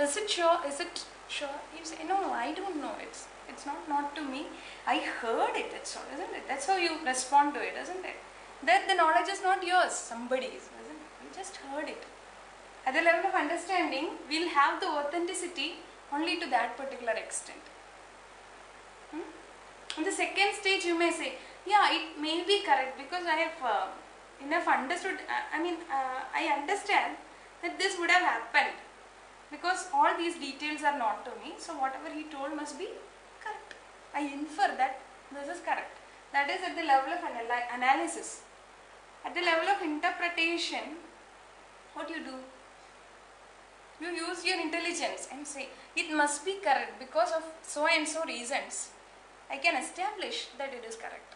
Is it sure? Is it sure? You say, no, I don't know. It's not to me. I heard it. That's all, isn't it? That's how you respond to it, isn't it? That the knowledge is not yours, somebody's, isn't it? You just heard it. At the level of understanding, we'll have the authenticity only to that particular extent. In the second stage, you may say, yeah, it may be correct because I have enough understood. I understand that this would have happened because all these details are not to me. So whatever he told must be correct. I infer that this is correct. That is at the level of analysis. At the level of interpretation, what you do? You use your intelligence and say, it must be correct because of so and so reasons. I can establish that it is correct.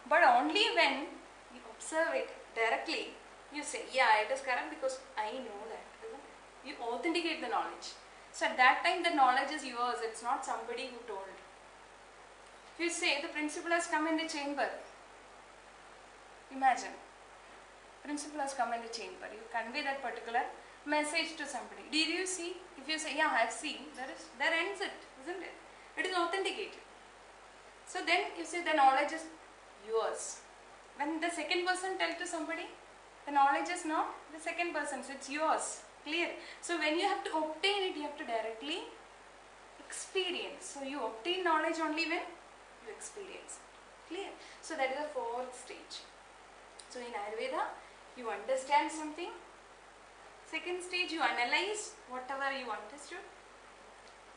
But only when you observe it directly, you say, yeah, it is correct because I know that. You authenticate the knowledge. So at that time, the knowledge is yours. It's not somebody who told. If you say, the principal has come in the chamber. Imagine, principal has come in the chamber. You convey that particular message to somebody. Did you see? If you say, yeah, I have seen, there ends it, isn't it? It is authenticated. So then you say the knowledge is yours. When the second person tells to somebody, the knowledge is not the second person's, it's yours. Clear? So when you have to obtain it, you have to directly experience. So you obtain knowledge only when you experience it. Clear? So that is the fourth stage. So in Ayurveda, you understand something. Second stage, you analyze whatever you understood.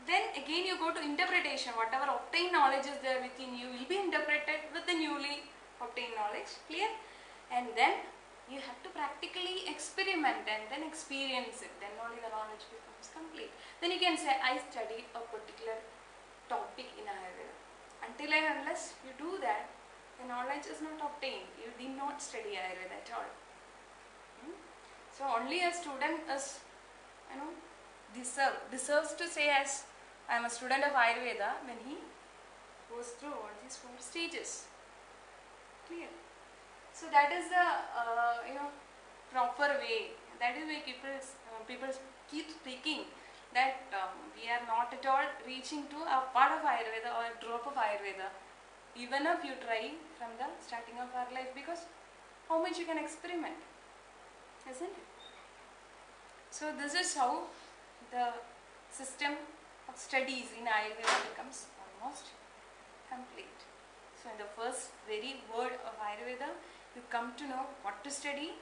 Then again you go to interpretation. Whatever obtained knowledge is there within you will be interpreted with the newly obtained knowledge. Clear? And then you have to practically experiment and then experience it. Then only the knowledge becomes complete. Then you can say, I studied a particular topic in Ayurveda. Until and unless you do that, the knowledge is not obtained. You did not study Ayurveda at all. So only a student is, deserves to say as I am a student of Ayurveda when he goes through all these four stages. Clear? So that is the proper way. That is why people keep speaking that we are not at all reaching to a part of Ayurveda or a drop of Ayurveda. Even if you try from the starting of our life, because how much you can experiment, isn't it? So this is how the system of studies in Ayurveda becomes almost complete. So in the first very word of Ayurveda, you come to know what to study,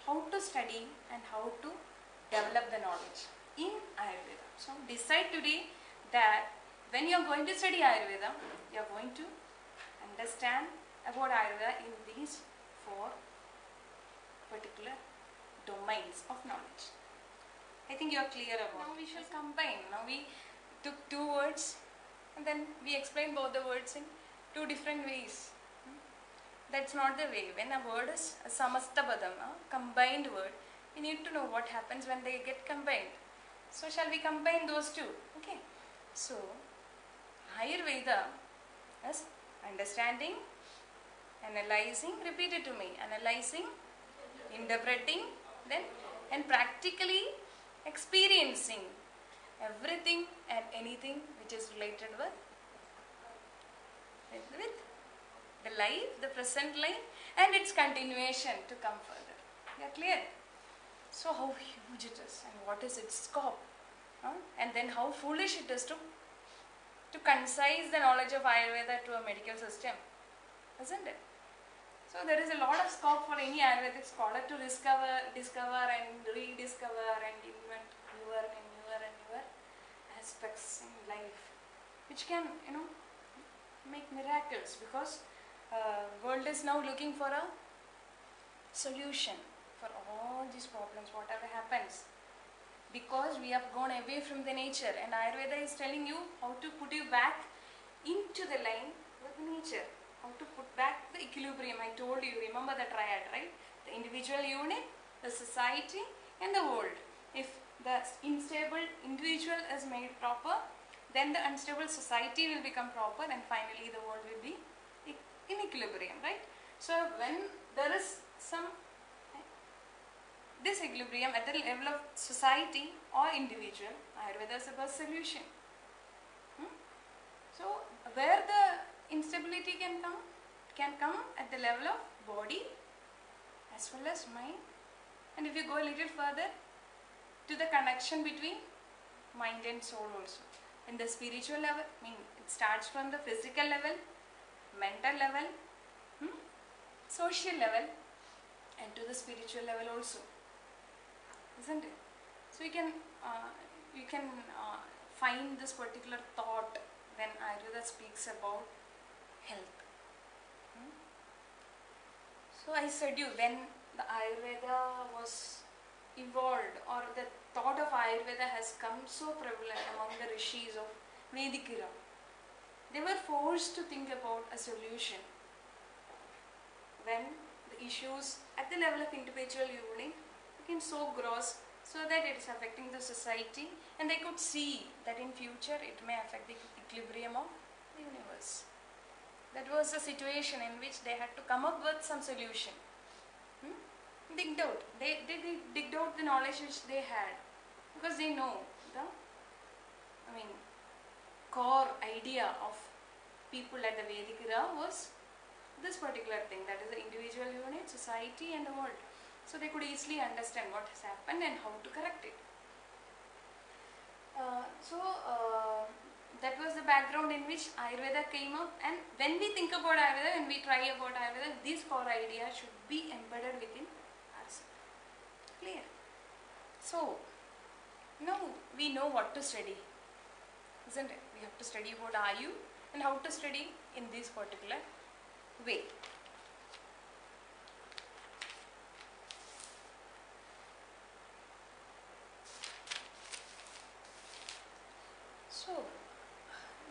how to study, and how to develop the knowledge in Ayurveda. So decide today that when you are going to study Ayurveda, you are going to understand about Ayurveda in these four particular domains of knowledge. I think you are clear about. Now we shall combine. Now we took two words and then we explained both the words in two different ways. That's not the way. When a word is a samastabadam, a combined word, we need to know what happens when they get combined. So shall we combine those two? Okay. So Ayurveda is understanding, analyzing, repeat it to me, analyzing, interpreting, then and practically experiencing everything and anything which is related with the life, the present life, and its continuation to come further. You are clear? So how huge it is and what is its scope, and then how foolish it is to concise the knowledge of Ayurveda to a medical system, isn't it? So there is a lot of scope for any Ayurvedic scholar to discover and rediscover and invent newer and newer aspects in life, which can make miracles, because world is now looking for a solution for all these problems, whatever happens, because we have gone away from the nature, and Ayurveda is telling you how to put you back into the line with nature, how to put back the equilibrium. I told you, remember the triad, right? The individual unit, the society, and the world. If the unstable individual is made proper, then the unstable society will become proper, and finally the world will be in equilibrium, right? So when there is some this equilibrium at the level of society or individual, Ayurveda is about solution. So where the instability can come at the level of body as well as mind, and if you go a little further to the connection between mind and soul also. In the spiritual level, it starts from the physical level, mental level, social level, and to the spiritual level also, isn't it? So you can find this particular thought when Ayurveda speaks about health. So I said you, when the Ayurveda was evolved, or the thought of Ayurveda has come so prevalent among the rishis of Vedic era, they were forced to think about a solution when the issues at the level of individual unit became so gross, so that it is affecting the society, and they could see that in future it may affect the equilibrium of the universe. That was a situation in which they had to come up with some solution. Digged out. They digged out the knowledge which they had, because they know the core idea of people at the Vedic era was this particular thing, that is the individual unit, society and the world. So they could easily understand what has happened and how to correct it. That was the background in which Ayurveda came up, and when we think about Ayurveda, when we try about Ayurveda, these core ideas should be embedded within ourselves. Clear? So, now we know what to study, isn't it? We have to study about Ayu and how to study in this particular way. So,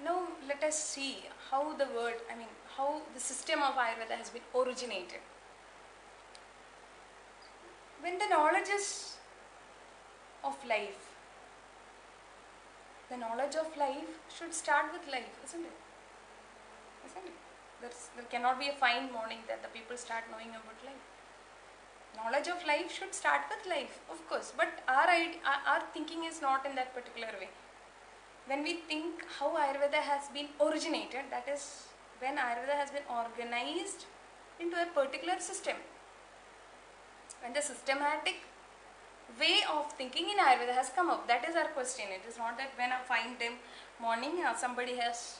now let us see how the word, how the system of Ayurveda has been originated. When the knowledge is of life, the knowledge of life should start with life, isn't it? Isn't it? There cannot be a fine morning that the people start knowing about life. Knowledge of life should start with life, of course, but our thinking is not in that particular way. When we think how Ayurveda has been originated, that is when Ayurveda has been organized into a particular system. When the systematic way of thinking in Ayurveda has come up, that is our question. It is not that when a fine day morning somebody has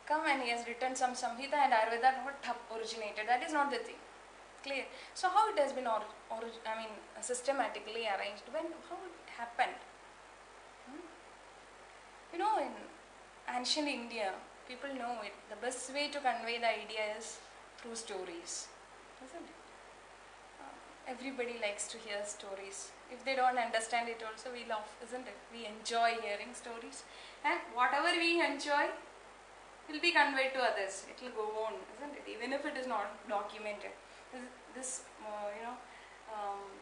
come and he has written some Samhita and Ayurveda originated. That is not the thing. Clear? So how it has been systematically arranged? How it happened? In ancient India, people know it. The best way to convey the idea is through stories, isn't it? Everybody likes to hear stories. If they don't understand it also, we laugh, isn't it? We enjoy hearing stories, and whatever we enjoy will be conveyed to others. It will go on, isn't it? Even if it is not documented. This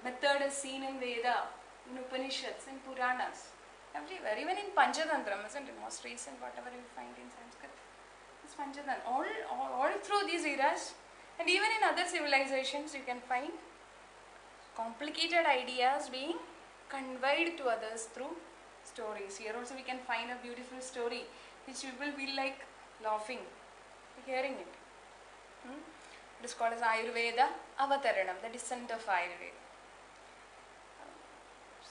method is seen in Veda, in Upanishads, in Puranas, everywhere. Even in Panchadantram, isn't it? Most recent, whatever you find in Sanskrit, is Panchadantram. All through these eras, and even in other civilizations, you can find complicated ideas being conveyed to others through stories. Here also we can find a beautiful story which people will like laughing hearing it. It is called as Ayurveda Avataranam, the descent of Ayurveda.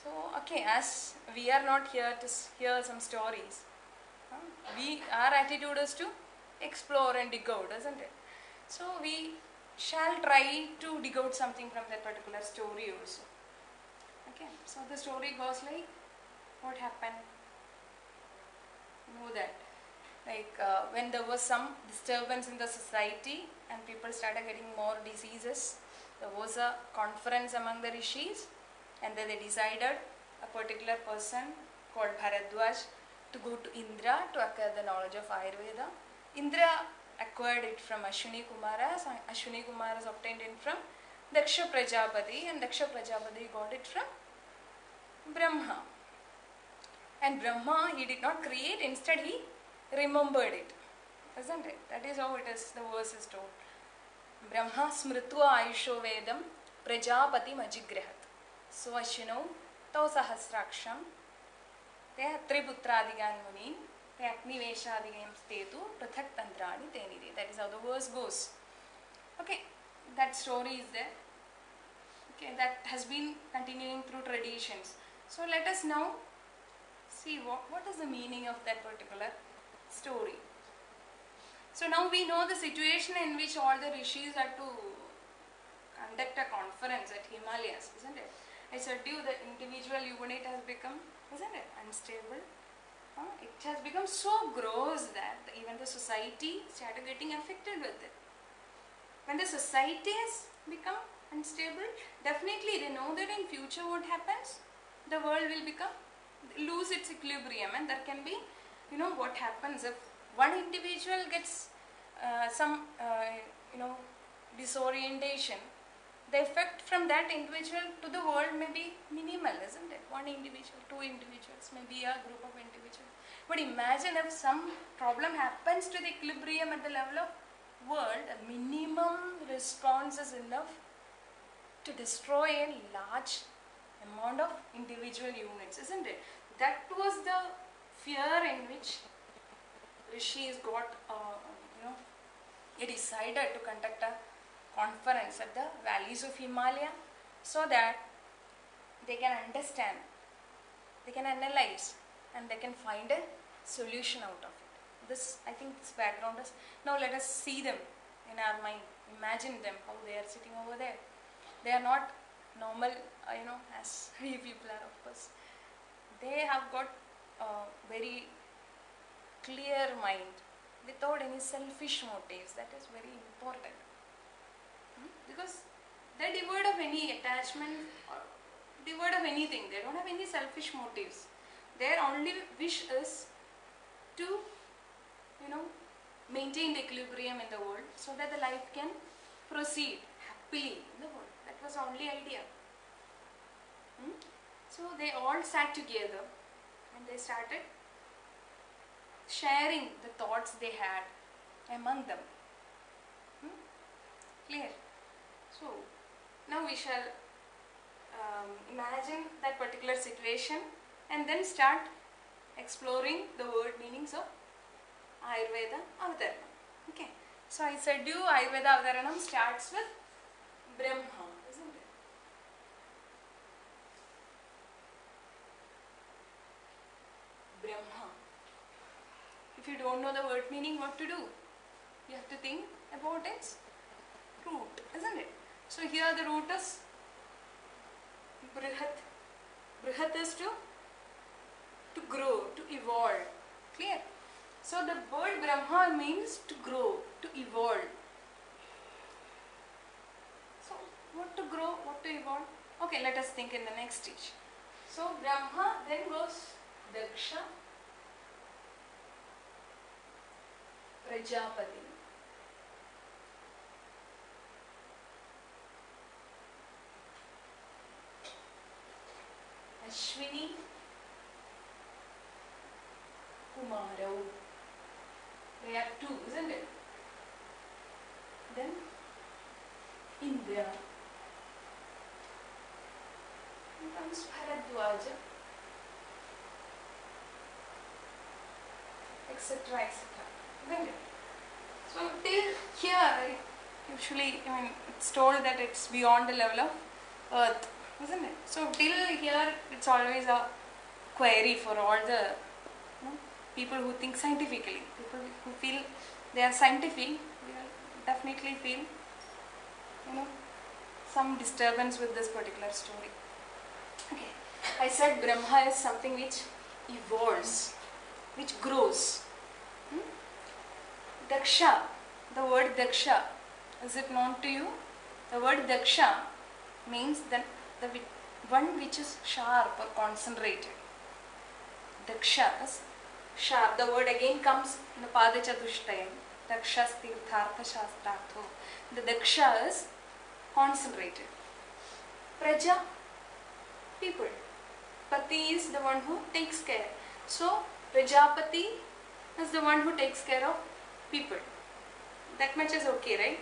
So, okay, as we are not here to hear some stories, our attitude is to explore and dig out, isn't it? So, we shall try to dig out something from that particular story also. Okay, so the story goes like, what happened? Know that. Like when there was some disturbance in the society and people started getting more diseases, there was a conference among the rishis, and then they decided a particular person called Bharadwaj to go to Indra to acquire the knowledge of Ayurveda. Indra acquired it from Ashwini Kumaras, and Ashwini Kumaras obtained it from Daksha Prajapati, and Daksha Prajapati got it from Brahma. And Brahma, he did not create, instead he remembered it, isn't it? That is how it is, the verse is told. Brahma smritva ayusho vedam prajapati majigrahat. Swashino, Tau Sahasraksham, Te Triputradigan Munin, Te Agniveshadigan Stetu, Prathak Tantrani Tenide. That is how the verse goes. Okay, that story is there. Okay, that has been continuing through traditions. So let us now see what is the meaning of that particular story. So now we know the situation in which all the rishis had to conduct a conference at Himalayas, isn't it? I said to you that individual unit has become, isn't it, unstable. It has become so gross that even the society started getting affected with it. When the society has become unstable, definitely they know that in future what happens, the world will lose its equilibrium, and there can be, what happens if one individual gets some disorientation, the effect from that individual to the world may be minimal, isn't it? One individual, two individuals, maybe a group of individuals. But imagine if some problem happens to the equilibrium at the level of world, a minimum response is enough to destroy a large amount of individual units, isn't it? That was the fear in which rishis got, they decided to conduct a conference at the valleys of Himalaya so that they can understand, they can analyze, and they can find a solution out of it. This, I think, this background is. Now let us see them in our mind. Imagine them, how they are sitting over there. They are not normal, as we people are, of course. They have got a very clear mind without any selfish motives. That is very important. Because they are devoid of any attachment or devoid of anything. They don't have any selfish motives. Their only wish is to, maintain the equilibrium in the world so that the life can proceed happily in the world. That was the only idea. So they all sat together and they started sharing the thoughts they had among them. Clear? So now we shall imagine that particular situation and then start exploring the word meanings of Ayurveda Avataranam. Okay. So I said you Ayurveda Avataranam starts with Brahma, isn't it? Brahma. If you don't know the word meaning, what to do? You have to think about its root, isn't it? So here the root is Brihat. Brihat is to grow, to evolve. Clear? So the word Brahma means to grow, to evolve. So what to grow, what to evolve? Okay, let us think in the next stage. So Brahma, then goes Daksha, Prajapati, Ashwini, Kumarau. They are two, isn't it? Then Indra. Then comes Bharadwaja, etc. etc. Isn't it? So till here, usually, it's told that it's beyond the level of earth, isn't it? So till here, it's always a query for all the people who think scientifically. People who feel they are scientific, will definitely feel, some disturbance with this particular story. Okay, I said Brahma is something which evolves, which grows. Daksha, the word Daksha, is it known to you? The word Daksha means the one which is sharp or concentrated. Daksha is sharp. The word again comes in the Padachatushtayan. Daksha Stirthartha Shastrartho. The Daksha is concentrated. Praja, people. Pati is the one who takes care. So Prajapati is the one who takes care of people. That much is okay, right?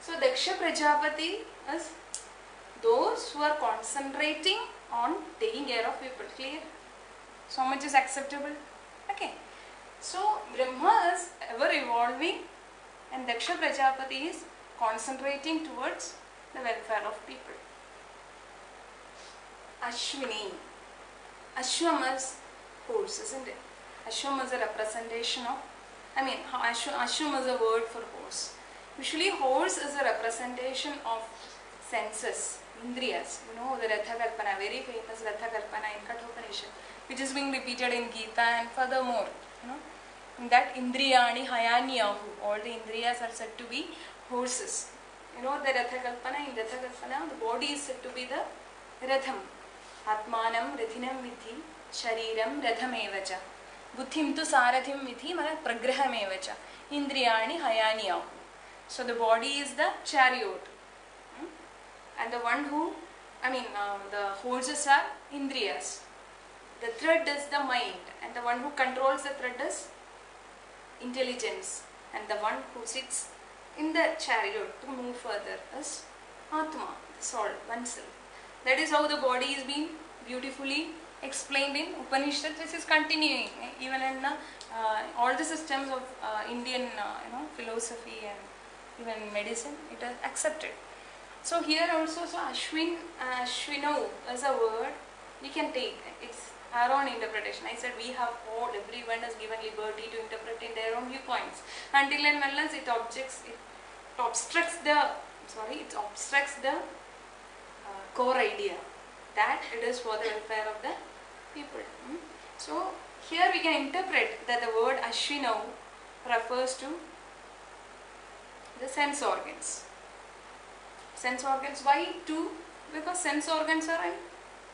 So Daksha Prajapati is those who are concentrating on taking care of people. Clear? So much is acceptable. Okay. So Brahma is ever evolving and Daksha Prajapati is concentrating towards the welfare of people. Ashwini. Ashwam is horse, isn't it? Ashwam is a representation of, Ashwam is a word for horse. Usually horse is a representation of senses, indriyas. You know the Ratha Kalpana, very famous Ratha Kalpana in Kathopanishad, which is being repeated in Gita and furthermore, you know, in that Indriyani Hayaniyahu, all the Indriyas are said to be horses. You know the Ratha Kalpana, in Ratha Kalpana, the body is said to be the Ratham. Atmanam Rathinam Vidhi, Shariram Rathamevacha. Buddhim tu Sarathim Vidhi, Mana Pragrahamevacha. Indriyani Hayaniyahu. So the body is the chariot. And the one who, the horses are Indriyas. The thread is the mind, and the one who controls the thread is intelligence, and the one who sits in the chariot to move further is Atma, the soul, oneself. That is how the body is being beautifully explained in Upanishads, which is continuing even in all the systems of Indian philosophy and even medicine. It is accepted. So here also, so Ashwin, Ashwino as a word we can take. It's our own interpretation. I said we have everyone has given liberty to interpret in their own viewpoints. Until and unless it obstructs the core idea that it is for the welfare of the people. So here we can interpret that the word Ashwino refers to the sense organs. Sense organs, why two? Because sense organs are in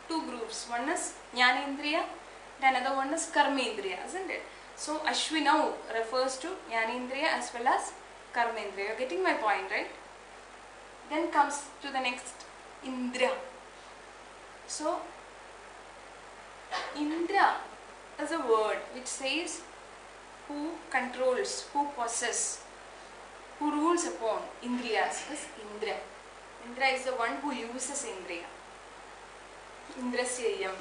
two groups. One is Jnanendriya, and another one is Karmendriya, isn't it? So Ashwinau refers to Jnanendriya as well as Karmendriya. You're getting my point, right? Then comes to the next Indra. So Indra is a word which says who controls, who possesses, who rules upon. Indriyas is Indra. Indra is the one who uses Indriya. Indrasyayam,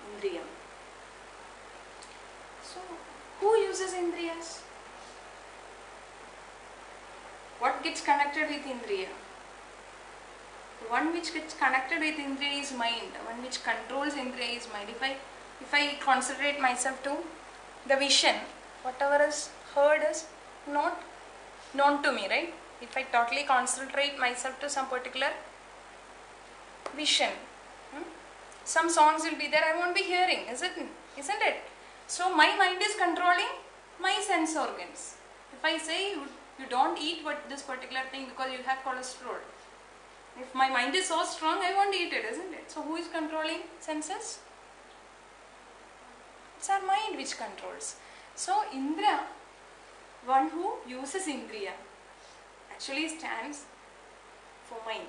Indriyam. So, who uses Indriyas? What gets connected with Indriya? The one which gets connected with Indriya is mind. The one which controls Indriya is mind. If I concentrate myself to the vision, whatever is heard is not known to me, right? If I totally concentrate myself to some particular vision, some songs will be there I won't be hearing, isn't it? So my mind is controlling my sense organs. If I say you don't eat this particular thing because you have cholesterol, if my mind is so strong, I won't eat it, isn't it? So who is controlling senses? It's our mind which controls. So Indra, one who uses Indriya, actually stands for mind.